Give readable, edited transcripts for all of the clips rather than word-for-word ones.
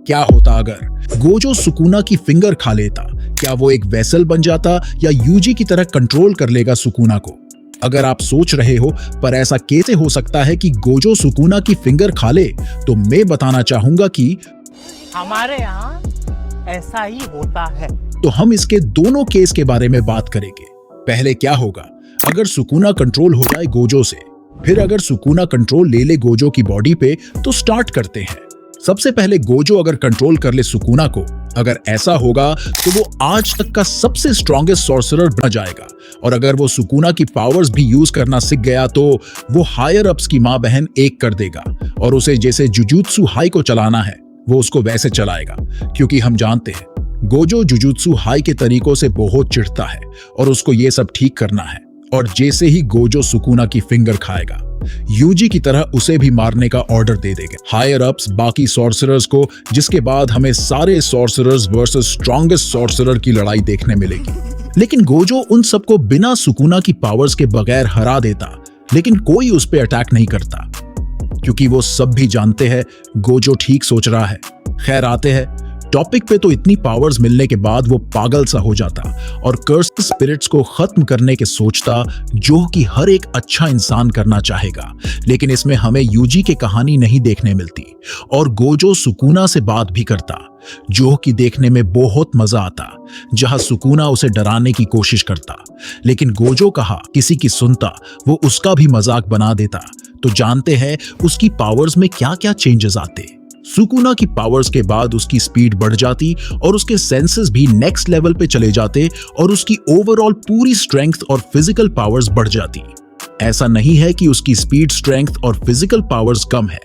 क्या होता अगर गोजो सुकुना की फिंगर खा लेता? क्या वो एक वेसल बन जाता या यूजी की तरह कंट्रोल कर लेगा सुकुना को? अगर आप सोच रहे हो पर ऐसा कैसे हो सकता है कि गोजो सुकुना की फिंगर खा ले, तो मैं बताना चाहूंगा कि हमारे यहाँ ऐसा ही होता है। तो हम इसके दोनों केस के बारे में बात करेंगे। पहले क्या होगा अगर सुकुना कंट्रोल हो जाए गोजो से, फिर अगर सुकुना कंट्रोल ले ले गोजो की बॉडी पे, तो स्टार्ट करते हैं। सबसे पहले गोजो अगर कंट्रोल कर ले सुकुना को, अगर ऐसा होगा तो वो आज तक का सबसे स्ट्रॉन्गेस्ट सॉर्सरर बन जाएगा। और अगर वो सुकुना की पावर्स भी यूज करना सीख गया तो वो हायर अप्स की माँ बहन एक कर देगा और उसे जैसे जुजुत्सु हाई को चलाना है वो उसको वैसे चलाएगा। क्योंकि हम जानते हैं गोजो जुजुत्सु हाई के तरीकों से बहुत चिढ़ता है और उसको ये सब ठीक करना है। और जैसे ही गोजो सुकुना की फिंगर खाएगा, यूजी की तरह उसे भी मारने का ऑर्डर दे देंगे हायर अप्स बाकी सॉर्सरर्स को, जिसके बाद हमें सारे सॉर्सरर्स वर्सेस स्ट्रॉन्गेस्ट सॉर्सरर की लड़ाई देखने मिलेगी। लेकिन गोजो उन सबको बिना सुकुना की पावर्स के बगैर हरा देता, लेकिन कोई उस पर अटैक नहीं करता क्योंकि वो सब भी जानते हैं गोजो ठीक सोच रहा है। खैर आते हैं टॉपिक पे, तो इतनी पावर्स मिलने के बाद वो पागल सा हो जाता और कर्स्ड स्पिरिट्स को खत्म करने के सोचता, जो कि हर एक अच्छा इंसान करना चाहेगा। लेकिन इसमें हमें यूजी की कहानी नहीं देखने मिलती और गोजो सुकुना से बात भी करता, जो कि देखने में बहुत मजा आता, जहां सुकुना उसे डराने की कोशिश करता। लेकिन गोजो कहा किसी की सुनता, वो उसका भी मजाक बना देता। तो जानते हैं उसकी पावर्स में क्या क्या चेंजेस आते। सुकुना की पावर्स के बाद उसकी स्पीड बढ़ जाती और उसके सेंसेस भी नेक्स्ट लेवल पे चले जाते और उसकी ओवरऑल पूरी स्ट्रेंथ और फिजिकल पावर्स बढ़ जाती। ऐसा नहीं है कि उसकी स्पीड, स्ट्रेंथ और फिजिकल पावर्स कम है।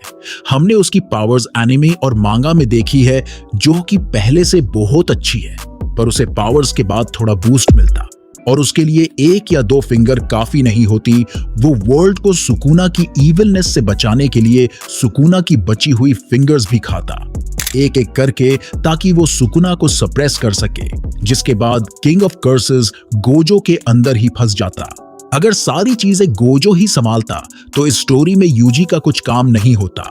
हमने उसकी पावर्स एनिमे और मांगा में देखी है, जो कि पहले से बहुत अच्छी है, पर उसे पावर्स के बाद थोड़ा बूस्ट मिलता और उसके लिए एक या दो फिंगर काफी नहीं होती। वो वर्ल्ड को सुकुना की इविलनेस से बचाने के लिए सुकुना की बची हुई फिंगर्स भी खाता, एक एक करके, ताकि वो सुकुना को सप्रेस कर सके। जिसके बाद किंग ऑफ कर्सेस गोजो के अंदर ही फंस जाता। अगर सारी चीजें गोजो ही संभालता तो इस स्टोरी में यूजी का कुछ काम नहीं होता।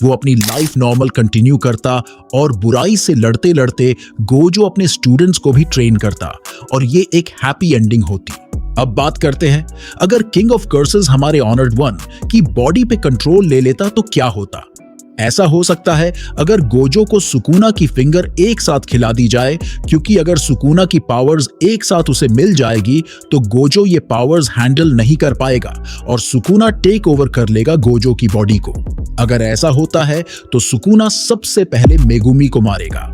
वो अपनी लाइफ नॉर्मल कंटिन्यू करता और बुराई से लड़ते लड़ते गोजो अपने स्टूडेंट्स को भी ट्रेन करता और ये एक हैप्पी एंडिंग होती। अब बात करते हैं अगर किंग ऑफ कर्सेस हमारे ऑनर्ड वन की बॉडी पे कंट्रोल ले लेता तो क्या होता। ऐसा हो सकता है अगर गोजो को सुकुना की फिंगर एक साथ खिला दी जाए, क्योंकि अगर सुकुना की पावर्स एक साथ उसे मिल जाएगी तो गोजो ये पावर्स हैंडल नहीं कर पाएगा और सुकुना टेक ओवर कर लेगा गोजो की बॉडी को। अगर ऐसा होता है तो सुकुना सबसे पहले मेगुमी को मारेगा,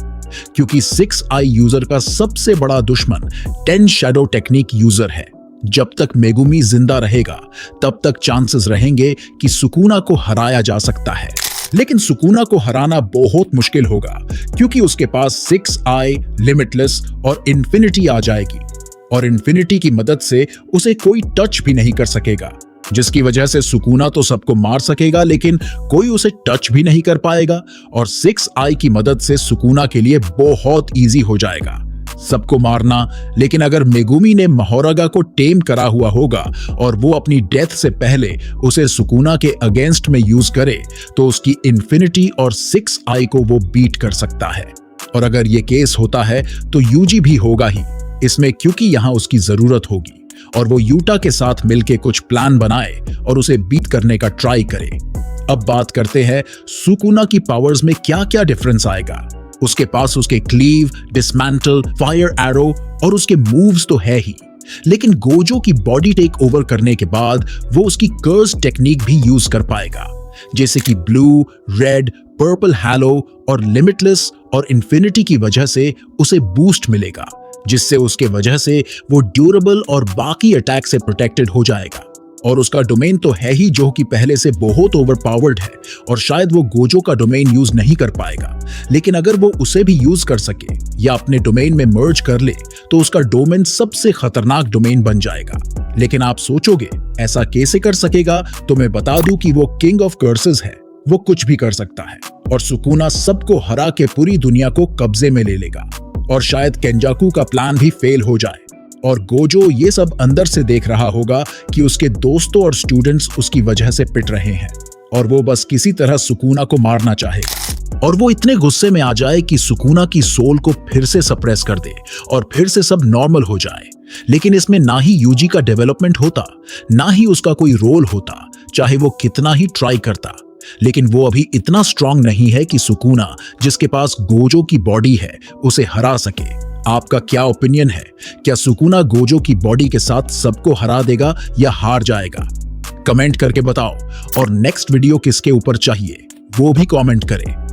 क्योंकि 6 आई यूजर का सबसे बड़ा दुश्मन 10 शैडो टेक्निक यूजर है। जब तक मेगुमी जिंदा रहेगा तब तक चांसेस रहेंगे कि सुकुना को हराया जा सकता है। लेकिन सुकुना को हराना बहुत मुश्किल होगा, क्योंकि उसके पास 6 आई, लिमिटलेस और इन्फिनिटी आ जाएगी और इन्फिनिटी की मदद से उसे कोई टच भी नहीं कर सकेगा, जिसकी वजह से सुकुना तो सबको मार सकेगा लेकिन कोई उसे टच भी नहीं कर पाएगा। और 6 आई की मदद से सुकुना के लिए बहुत इजी हो जाएगा सबको मारना। लेकिन अगर मेगुमी ने महोरागा को टेम करा हुआ होगा और वो अपनी डेथ से पहले उसे सुकुना के अगेंस्ट में यूज करे, तो उसकी इन्फिनिटी और 6 आई को वो बीट कर सकता है। और अगर ये केस होता है तो यूजी भी होगा ही इसमें, क्योंकि यहां उसकी जरूरत होगी और वो यूटा के साथ मिलके कुछ प्लान बनाए और उसे बीट करने का ट्राई करे। अब बात करते हैं सुकुना की पावर्स में क्या क्या डिफरेंस आएगा। उसके पास उसके क्लीव, डिसमेंटल, फायर एरो और उसके मूव्स तो है ही, लेकिन गोजो की बॉडी टेक ओवर करने के बाद वो उसकी कर्स टेक्निक भी यूज कर पाएगा, जैसे कि ब्लू, रेड, पर्पल हैलो और लिमिटलेस और इन्फिनिटी की वजह से उसे बूस्ट मिलेगा, जिससे उसके वजह से वो ड्यूरेबल और बाकी अटैक से प्रोटेक्टेड हो जाएगा। और उसका डोमेन तो है ही, जो कि पहले से बहुत ओवरपावर्ड है और शायद वो गोजो का डोमेन यूज नहीं कर पाएगा। लेकिन अगर वो उसे भी यूज कर सके या अपने डोमेन में मर्ज कर ले तो उसका डोमेन सबसे खतरनाक डोमेन बन जाएगा। लेकिन आप सोचोगे ऐसा कैसे कर सकेगा, तो मैं बता दूं कि वो किंग ऑफ कर्सेस है, वो कुछ भी कर सकता है और सुकुना सबको हरा के पूरी दुनिया को कब्जे में ले लेगा और शायद केंजाकू का प्लान भी फेल हो जाए। और गोजो ये सब अंदर से देख रहा होगा कि उसके दोस्तों और स्टूडेंट्स उसकी वजह से पिट रहे हैं और वो बस किसी तरह सुकूना को मारना चाहेगा और वो इतने गुस्से में आ जाए कि सुकूना की सोल को फिर से सप्रेस कर दे और फिर से सब नॉर्मल हो जाए। लेकिन इसमें ना ही यूजी का डेवलपमेंट होता, ना ही उसका कोई रोल होता, चाहे वो कितना ही ट्राई करता। लेकिन वो अभी इतना स्ट्रांग नहीं है कि सुकूना, जिसके पास गोजो की बॉडी है, उसे हरा सके। आपका क्या ओपिनियन है? क्या सुकूना गोजो की बॉडी के साथ सबको हरा देगा या हार जाएगा? कमेंट करके बताओ। और नेक्स्ट वीडियो किसके ऊपर चाहिए वो भी कमेंट करें।